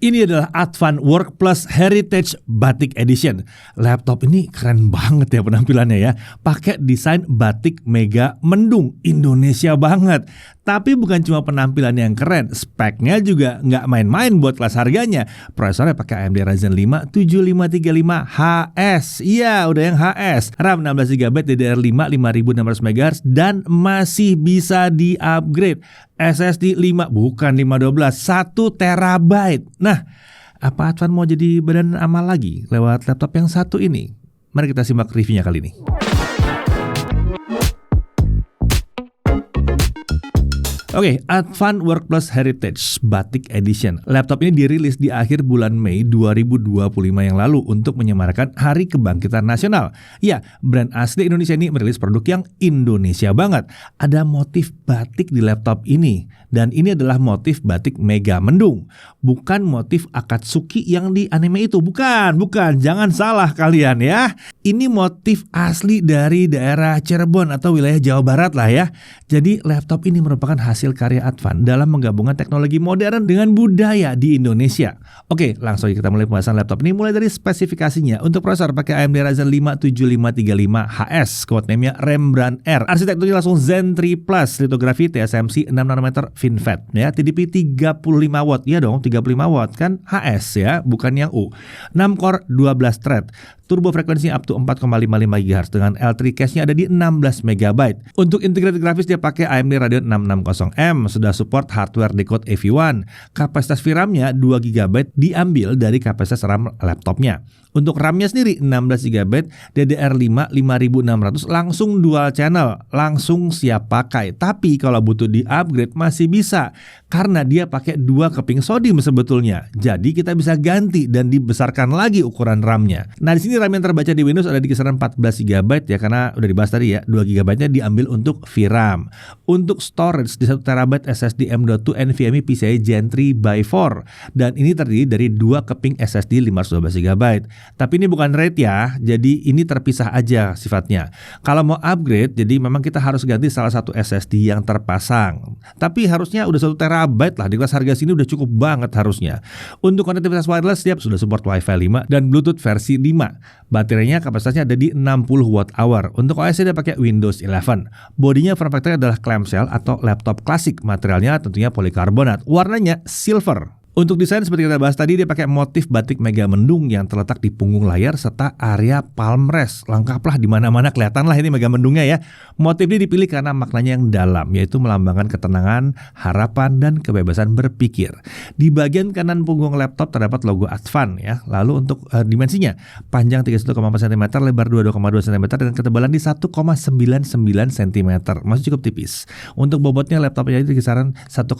Ini adalah Advan Work Plus Heritage Batik Edition. Laptop ini keren banget ya penampilannya ya. Pakai desain batik mega mendung, Indonesia banget. Tapi bukan cuma penampilan yang keren, speknya juga nggak main-main buat kelas harganya. Prosesornya pakai AMD Ryzen 5 7535HS. Iya, udah yang HS. RAM 16GB DDR5 5600 MHz dan masih bisa di-upgrade. SSD 5 bukan 512, 1 terabyte. Nah, apa Advan mau jadi badan amal lagi lewat laptop yang satu ini? Mari kita simak reviewnya kali ini. Oke, Advan Work Plus Heritage Batik Edition. Laptop ini dirilis di akhir bulan Mei 2025 yang lalu untuk menyemarakan Hari Kebangkitan Nasional. Ya, brand asli Indonesia ini merilis produk yang Indonesia banget. Ada motif batik di laptop ini. Dan ini adalah motif batik mega mendung. Bukan motif Akatsuki yang di anime itu. Bukan. Jangan salah kalian ya. Ini motif asli dari daerah Cirebon atau wilayah Jawa Barat lah ya. Jadi laptop ini merupakan hasil karya Advan dalam menggabungkan teknologi modern dengan budaya di Indonesia. Oke, langsung kita mulai pembahasan laptop ini mulai dari spesifikasinya. Untuk prosesor pakai AMD Ryzen 5 7535HS, codename-nya Rembrandt R. Arsitekturnya langsung Zen 3 Plus, litografi TSMC 6 nanometer FinFET ya, TDP 35 watt. Ya dong, 35 watt kan HS ya, bukan yang U. 6 core 12 thread. Turbo frekuensinya up to 4,55 GHz dengan L3 cache-nya ada di 16 MB. Untuk integrated grafis dia pakai AMD Radeon 660M, sudah support hardware decode AV1. Kapasitas VRAM-nya 2 GB diambil dari kapasitas RAM laptopnya. Untuk RAM-nya sendiri 16 GB, DDR5 5600 langsung dual channel, langsung siap pakai. Tapi kalau butuh di-upgrade masih bisa karena dia pakai 2 keping sodium sebetulnya. Jadi kita bisa ganti dan dibesarkan lagi ukuran RAM-nya. Nah, di sini RAM yang terbaca di Windows ada di kisaran 14 GB ya, karena udah dibahas tadi ya, 2 GB-nya diambil untuk VRAM. Untuk storage di 1 TB SSD M.2 NVMe PCIe Gen 3 by 4 dan ini terdiri dari 2 keping SSD 512 GB. Tapi ini bukan RAID ya, jadi ini terpisah aja sifatnya. Kalau mau upgrade, jadi memang kita harus ganti salah satu SSD yang terpasang. Tapi harusnya udah 1 TB lah, di kelas harga sini udah cukup banget harusnya. Untuk konektivitas wireless dia sudah support Wi-Fi 5 dan Bluetooth versi 5. Baterainya kapasitasnya ada di 60 Wh. Untuk OS dia pakai Windows 11. Bodinya form factor adalah clamshell atau laptop klasik. Materialnya tentunya polikarbonat. Warnanya silver. Untuk desain seperti kita bahas tadi, dia pakai motif batik mega mendung yang terletak di punggung layar serta area palm rest. Lengkap lah, di mana-mana kelihatan lah ini mega mendungnya ya. Motif ini dipilih karena maknanya yang dalam, yaitu melambangkan ketenangan, harapan, dan kebebasan berpikir. Di bagian kanan punggung laptop terdapat logo Advan ya. Lalu untuk dimensinya, panjang 31,4 cm, lebar 22,2 cm, dan ketebalan di 1,99 cm. Masih cukup tipis. Untuk bobotnya laptopnya itu kisaran 1,47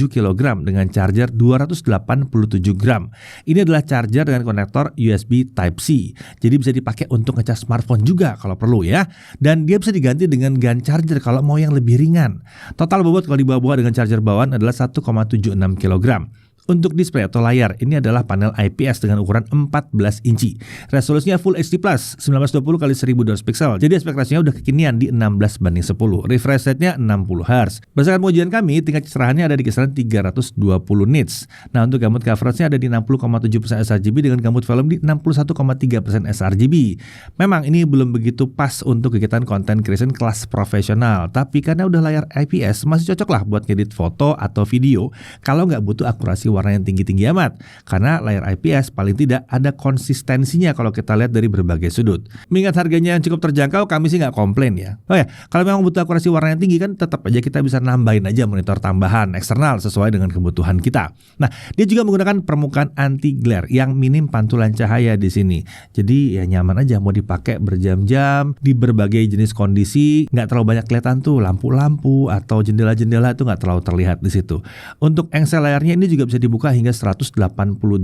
kg dengan charger 287 gram. Ini adalah charger dengan konektor USB Type-C. Jadi bisa dipakai untuk ngecas smartphone juga kalau perlu ya. Dan dia bisa diganti dengan GAN charger kalau mau yang lebih ringan. Total bobot kalau dibawa dengan charger bawaan adalah 1,76 kg. Untuk display atau layar, ini adalah panel IPS dengan ukuran 14 inci. Resolusinya Full HD+, 1920x1200 pixel. Jadi aspek rasionya udah kekinian di 16:10. Refresh rate-nya 60 Hz. Berdasarkan pengujian kami, tingkat kecerahannya ada di kisaran 320 nits. Nah, untuk gamut coverage-nya ada di 60,7% sRGB dengan gamut volume di 61,3% sRGB. Memang ini belum begitu pas untuk kegiatan content creation kelas profesional, tapi karena udah layar IPS masih cocok lah buat ngedit foto atau video kalau nggak butuh akurasi warna yang tinggi-tinggi amat. Karena layar IPS paling tidak ada konsistensinya kalau kita lihat dari berbagai sudut. Mengingat harganya yang cukup terjangkau, kami sih nggak komplain ya. Oh ya, kalau memang butuh akurasi warna yang tinggi kan tetap aja kita bisa nambahin aja monitor tambahan eksternal sesuai dengan kebutuhan kita. Nah, dia juga menggunakan permukaan anti glare yang minim pantulan cahaya di sini. Jadi ya nyaman aja mau dipakai berjam-jam di berbagai jenis kondisi, nggak terlalu banyak kelihatan tuh lampu-lampu atau jendela-jendela itu nggak terlalu terlihat di situ. Untuk engsel layarnya ini juga bisa dibuka hingga 180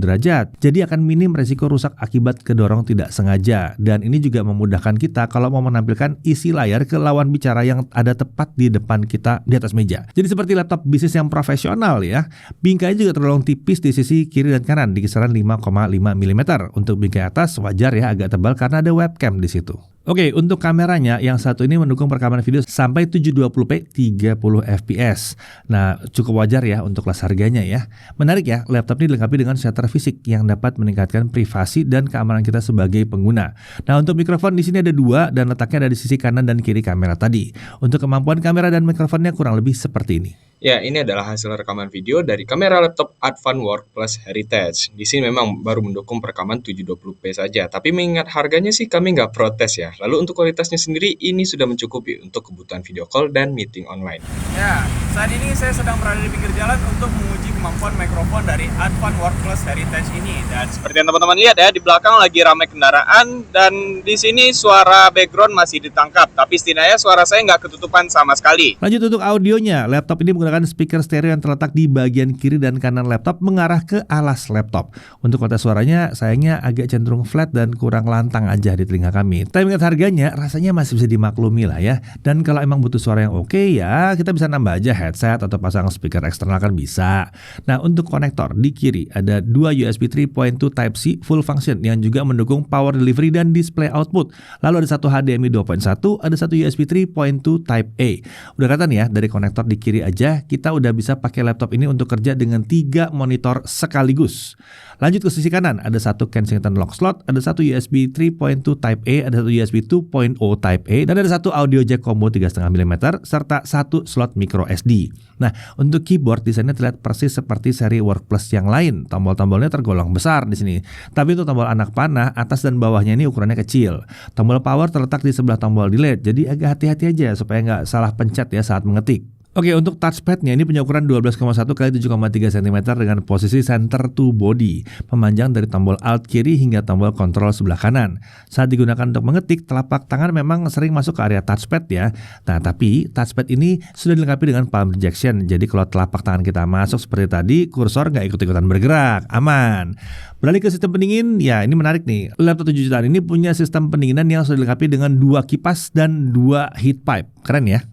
derajat. Jadi akan minim resiko rusak akibat kedorong tidak sengaja. Dan ini juga memudahkan kita kalau mau menampilkan isi layar ke lawan bicara yang ada tepat di depan kita di atas meja. Jadi seperti laptop bisnis yang profesional ya. Bingkainya juga tergolong tipis di sisi kiri dan kanan di kisaran 5,5 mm. Untuk bingkai atas wajar ya agak tebal karena ada webcam di situ. Oke, untuk kameranya yang satu ini mendukung perekaman video sampai 720p 30 fps. Nah, cukup wajar ya untuk kelas harganya ya. Menarik ya, laptop ini dilengkapi dengan shutter fisik yang dapat meningkatkan privasi dan keamanan kita sebagai pengguna. Nah, untuk mikrofon di sini ada dua dan letaknya ada di sisi kanan dan kiri kamera tadi. Untuk kemampuan kamera dan mikrofonnya kurang lebih seperti ini. Ya, ini adalah hasil rekaman video dari kamera laptop Advan Work Plus Heritage. Di sini memang baru mendukung perekaman 720p saja, tapi mengingat harganya sih kami nggak protes ya. Lalu untuk kualitasnya sendiri, ini sudah mencukupi untuk kebutuhan video call dan meeting online. Ya, saat ini saya sedang berada di pinggir jalan untuk menguji kemampuan mikrofon dari Advan Work Plus Heritage ini. Dan seperti yang teman-teman lihat ya, di belakang lagi ramai kendaraan dan di sini suara background masih ditangkap, tapi setidaknya suara saya nggak ketutupan sama sekali. Lanjut untuk audionya, laptop ini menggunakan speaker stereo yang terletak di bagian kiri dan kanan laptop mengarah ke alas laptop. Untuk kualitas suaranya sayangnya agak cenderung flat dan kurang lantang aja di telinga kami. Tapi mengingat harganya rasanya masih bisa dimaklumi lah ya. Dan kalau emang butuh suara yang oke ya kita bisa nambah aja headset atau pasang speaker eksternal kan bisa. Nah untuk konektor di kiri ada dua USB 3.2 Type-C full function yang juga mendukung power delivery dan display output. Lalu ada satu HDMI 2.1, ada satu USB 3.2 Type-A. Udah kelihatan ya dari konektor di kiri aja kita udah bisa pakai laptop ini untuk kerja dengan 3 monitor sekaligus. Lanjut ke sisi kanan, ada satu Kensington lock slot, ada satu USB 3.2 Type-A, ada satu USB 2.0 Type-A, dan ada satu audio jack combo 3,5 mm, serta satu slot micro SD. Nah, untuk keyboard desainnya terlihat persis seperti seri Work Plus yang lain. Tombol-tombolnya tergolong besar di sini. Tapi untuk tombol anak panah, atas dan bawahnya ini ukurannya kecil. Tombol power terletak di sebelah tombol delete, jadi agak hati-hati aja supaya nggak salah pencet ya saat mengetik. Oke, untuk touchpadnya ini punya ukuran 12,1 x 7,3 cm dengan posisi center to body, memanjang dari tombol alt kiri hingga tombol kontrol sebelah kanan. Saat digunakan untuk mengetik, telapak tangan memang sering masuk ke area touchpad ya. Nah, tapi touchpad ini sudah dilengkapi dengan palm rejection, jadi kalau telapak tangan kita masuk seperti tadi, kursor nggak ikut-ikutan bergerak, aman. Beralih ke sistem pendingin, ya ini menarik nih. Laptop 7 jutaan ini punya sistem pendinginan yang sudah dilengkapi dengan 2 kipas dan 2 heat pipe. Keren ya.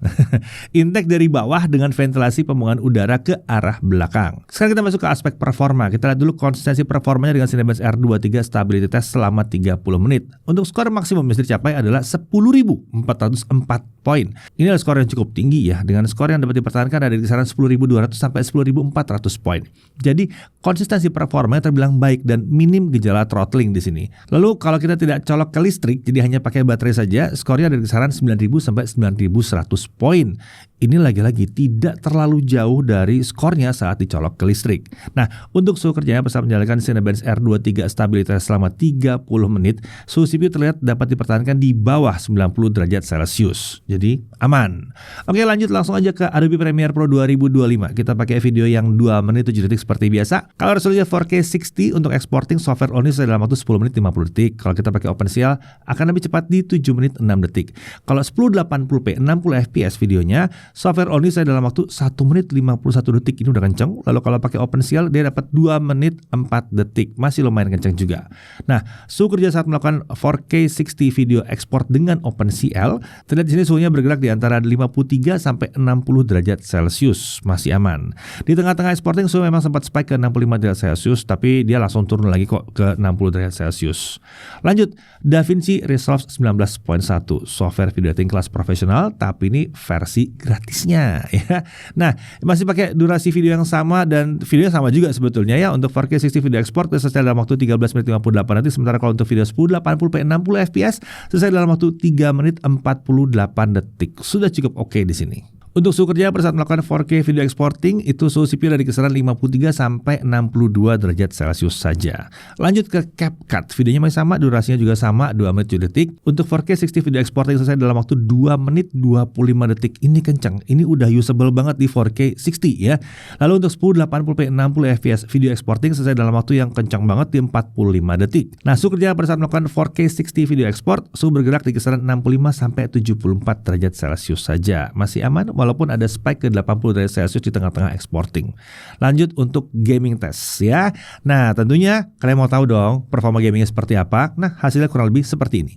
Intake dari bawah dengan ventilasi pembuangan udara ke arah belakang. Sekarang kita masuk ke aspek performa. Kita lihat dulu konsistensi performanya dengan Cinebench R23 Stability Test selama 30 menit. Untuk skor maksimum yang bisa dicapai adalah 10.404 poin. Ini adalah skor yang cukup tinggi ya. Dengan skor yang dapat dipertahankan ada di kisaran 10.200 sampai 10.400 poin. Jadi konsistensi performanya terbilang baik dan minim gejala throttling di sini. Lalu kalau kita tidak colok ke listrik, jadi hanya pakai baterai saja, skornya ada di kisaran 9.000 sampai 9.100 poin. Ini lagi-lagi tidak terlalu jauh dari skornya saat dicolok ke listrik. Nah, untuk suhu kerjanya saat menjalankan Cinebench R23 Stability selama 30 menit, suhu CPU terlihat dapat dipertahankan di bawah 90 derajat Celcius. Jadi aman. Oke, lanjut langsung aja ke Adobe Premiere Pro 2025. Kita pakai video yang 2 menit 7 detik seperti biasa. Kalau resolusinya 4K 60 untuk exporting software only dalam waktu 10 menit 50 detik. Kalau kita pakai OpenCL akan lebih cepat di 7 menit 6 detik. Kalau 1080p 60 fps videonya, software only saya dalam waktu 1 menit 51 detik. Ini udah kenceng. Lalu kalau pakai OpenCL dia dapat 2 menit 4 detik. Masih lumayan kenceng juga. Nah, suhu kerja saat melakukan 4K 60 video export dengan OpenCL, terlihat di sini suhunya bergerak di antara 53 sampai 60 derajat Celcius. Masih aman. Di tengah-tengah exporting suhu memang sempat spike ke 65 derajat Celcius, tapi dia langsung turun lagi kok ke 60 derajat Celcius. Lanjut, DaVinci Resolve 19.1, software video editing kelas profesional, tapi ini versi gratisnya ya. Nah, masih pakai durasi video yang sama dan videonya sama juga sebetulnya ya. Untuk 4K 60 video export selesai dalam waktu 13 menit 58 detik, sementara kalau untuk video 1080p 60 fps selesai dalam waktu 3 menit 48 detik. Sudah cukup oke di sini. Untuk suhu kerja pada saat melakukan 4K video exporting itu suhu CPU dari kisaran 53 sampai 62 derajat Celcius saja. Lanjut ke CapCut, videonya masih sama, durasinya juga sama 2 menit 7 detik. Untuk 4K 60 video exporting selesai dalam waktu 2 menit 25 detik. Ini kencang, ini udah usable banget di 4K 60 ya. Lalu untuk 1080p 60 fps video exporting selesai dalam waktu yang kencang banget di 45 detik. Nah, suhu kerja pada saat melakukan 4K 60 video export, suhu bergerak di kisaran 65 sampai 74 derajat Celcius saja. Masih aman walaupun ada spike ke 80 derajat Celcius di tengah-tengah exporting. Lanjut untuk gaming test ya. Nah, tentunya kalian mau tahu dong performa gamingnya seperti apa. Nah, hasilnya kurang lebih seperti ini.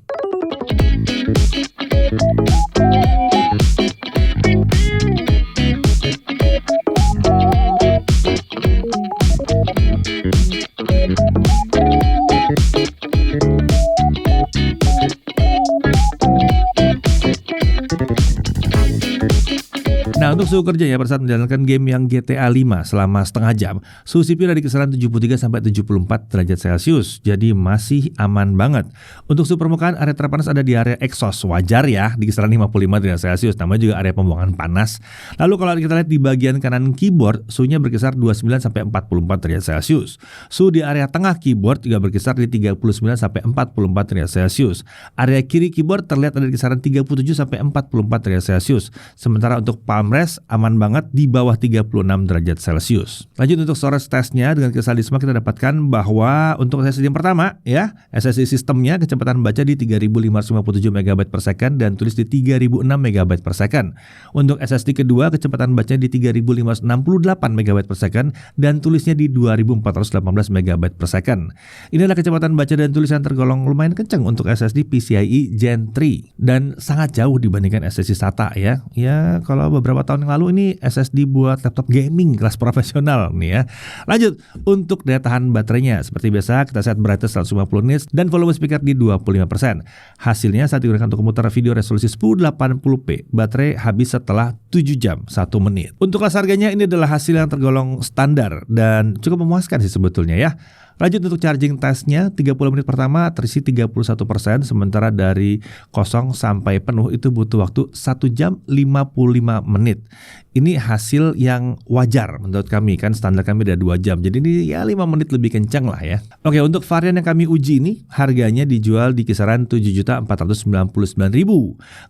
Untuk suhu kerja ya pada saat menjalankan game yang GTA 5 selama setengah jam, suhu CPU ada di kisaran 73 sampai 74 derajat Celcius. Jadi masih aman banget. Untuk suhu permukaan area terpanas ada di area exhaust, wajar ya di kisaran 55 derajat Celcius. Namanya juga area pembuangan panas. Lalu kalau kita lihat di bagian kanan keyboard, suhunya berkisar 29 sampai 44 derajat Celcius. Suhu di area tengah keyboard juga berkisar di 39 sampai 44 derajat Celcius. Area kiri keyboard terlihat ada di kisaran 37 sampai 44 derajat Celcius. Sementara untuk palm rest aman banget di bawah 36 derajat Celcius. Lanjut untuk storage testnya, dengan kisah Lisma kita dapatkan bahwa untuk SSD yang pertama ya, SSD sistemnya kecepatan baca di 3557 MB per second dan tulis di 3006 MB per second. Untuk SSD kedua kecepatan baca di 3568 MB per second dan tulisnya di 2418 MB per second. Ini adalah kecepatan baca dan tulis yang tergolong lumayan kencang untuk SSD PCIe Gen 3 dan sangat jauh dibandingkan SSD SATA ya. Ya kalau beberapa tahun yang lalu ini SSD buat laptop gaming kelas profesional nih ya. Lanjut untuk daya tahan baterainya, seperti biasa kita set brightness 150 nits dan volume speaker di 25%. Hasilnya saat digunakan untuk memutar video resolusi 1080p, baterai habis setelah 7 jam 1 menit. Untuk kelas harganya ini adalah hasil yang tergolong standar dan cukup memuaskan sih sebetulnya ya. Lanjut untuk charging testnya, 30 menit pertama terisi 31%, sementara dari kosong sampai penuh itu butuh waktu 1 jam 55 menit. Ini hasil yang wajar menurut kami, kan standar kami ada 2 jam. Jadi ini ya 5 menit lebih kencang lah ya. Oke, untuk varian yang kami uji ini harganya dijual di kisaran 7.499.000.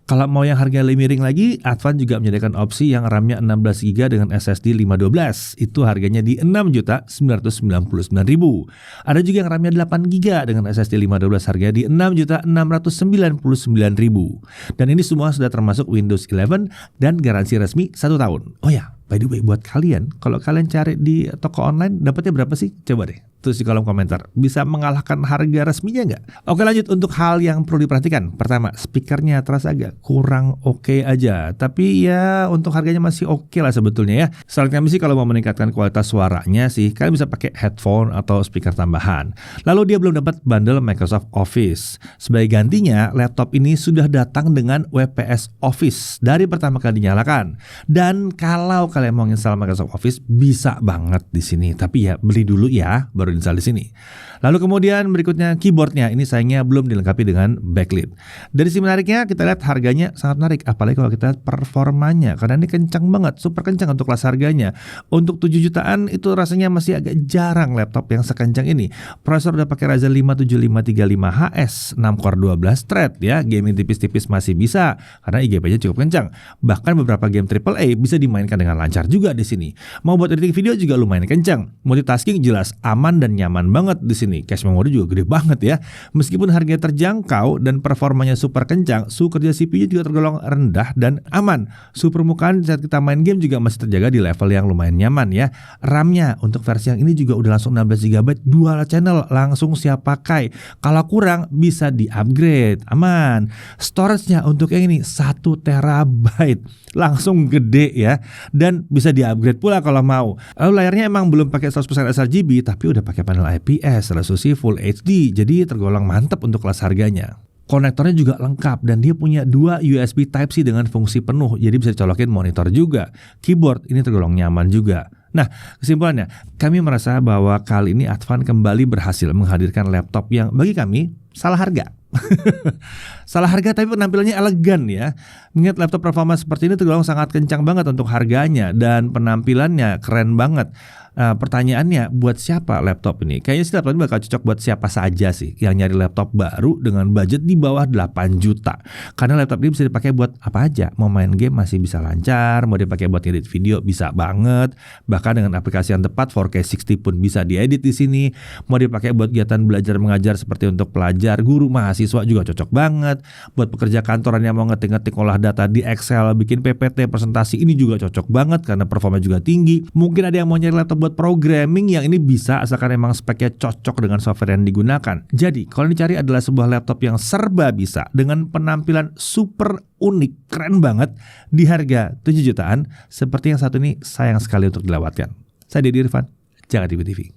Kalau mau yang harga lebih miring lagi, Advan juga menyediakan opsi yang RAM-nya 16GB dengan SSD 512. Itu harganya di 6.999.000. Ada juga yang RAM-nya 8GB dengan SSD 512, harganya di 6.699.000. Dan ini semua sudah termasuk Windows 11 dan garansi resmi 1 tahun. Oh ya, by the way buat kalian, kalau kalian cari di toko online dapatnya berapa sih? Coba deh tulis di kolom komentar. Bisa mengalahkan harga resminya nggak? Oke, lanjut untuk hal yang perlu diperhatikan. Pertama, speakernya terasa agak kurang oke aja. Tapi ya untuk harganya masih oke lah sebetulnya ya. Saran kami sih kalau mau meningkatkan kualitas suaranya sih, kalian bisa pakai headphone atau speaker tambahan. Lalu dia belum dapat bundle Microsoft Office. Sebagai gantinya, laptop ini sudah datang dengan WPS Office dari pertama kali dinyalakan. Dan kalau kalian mau install Microsoft Office bisa banget di sini. Tapi ya beli dulu ya, baru install di sini. Lalu kemudian berikutnya keyboardnya, ini sayangnya belum dilengkapi dengan backlit. Dari sisi menariknya kita lihat harganya sangat menarik, apalagi kalau kita lihat performanya, karena ini kencang banget, super kencang untuk kelas harganya. Untuk 7 jutaan itu rasanya masih agak jarang laptop yang sekencang ini. Prosesor udah pakai Ryzen 5 7535HS 6 core 12 thread ya, gaming tipis-tipis masih bisa karena IGP-nya cukup kencang. Bahkan beberapa game AAA bisa dimainkan dengan lancar juga di sini. Mau buat editing video juga lumayan kencang. Multitasking jelas aman dan nyaman banget di sini. Cache memori juga gede banget ya. Meskipun harganya terjangkau dan performanya super kencang, suhu kerja CPU juga tergolong rendah dan aman. Suhu permukaan saat kita main game juga masih terjaga di level yang lumayan nyaman ya. RAM-nya untuk versi yang ini juga udah langsung 16GB dual channel, langsung siap pakai. Kalau kurang bisa di-upgrade, aman. Storage-nya untuk yang ini 1 TB, langsung gede ya. Dan bisa di-upgrade pula kalau mau. Lalu layarnya emang belum pakai 100% sRGB, tapi udah pakai panel IPS, resolusi Full HD, jadi tergolong mantap untuk kelas harganya. Konektornya juga lengkap dan dia punya 2 USB Type-C dengan fungsi penuh, jadi bisa dicolokin monitor juga. Keyboard ini tergolong nyaman juga. Nah, kesimpulannya, kami merasa bahwa kali ini Advan kembali berhasil menghadirkan laptop yang bagi kami salah harga. Salah harga tapi penampilannya elegan ya. Mengingat laptop performa seperti ini tergolong sangat kencang banget untuk harganya dan penampilannya keren banget. Pertanyaannya, buat siapa laptop ini? Kayaknya sih laptop ini bakal cocok buat siapa saja sih yang nyari laptop baru dengan budget di bawah 8 juta. Karena laptop ini bisa dipakai buat apa aja. Mau main game masih bisa lancar, mau dipakai buat edit video bisa banget. Bahkan dengan aplikasi yang tepat 4K 60 pun bisa diedit di sini. Mau dipakai buat kegiatan belajar mengajar seperti untuk pelajar, guru, mahasiswa juga cocok banget. Buat pekerja kantoran yang mau ngetik-ngetik olah data di Excel, bikin PPT, presentasi, ini juga cocok banget karena performa juga tinggi. Mungkin ada yang mau nyari laptop buat programming, yang ini bisa asalkan emang speknya cocok dengan software yang digunakan. Jadi kalau dicari adalah sebuah laptop yang serba bisa dengan penampilan super unik, keren banget di harga 7 jutaan seperti yang satu ini, sayang sekali untuk dilewatkan. Saya Deddy Irfan, Jakarta TV.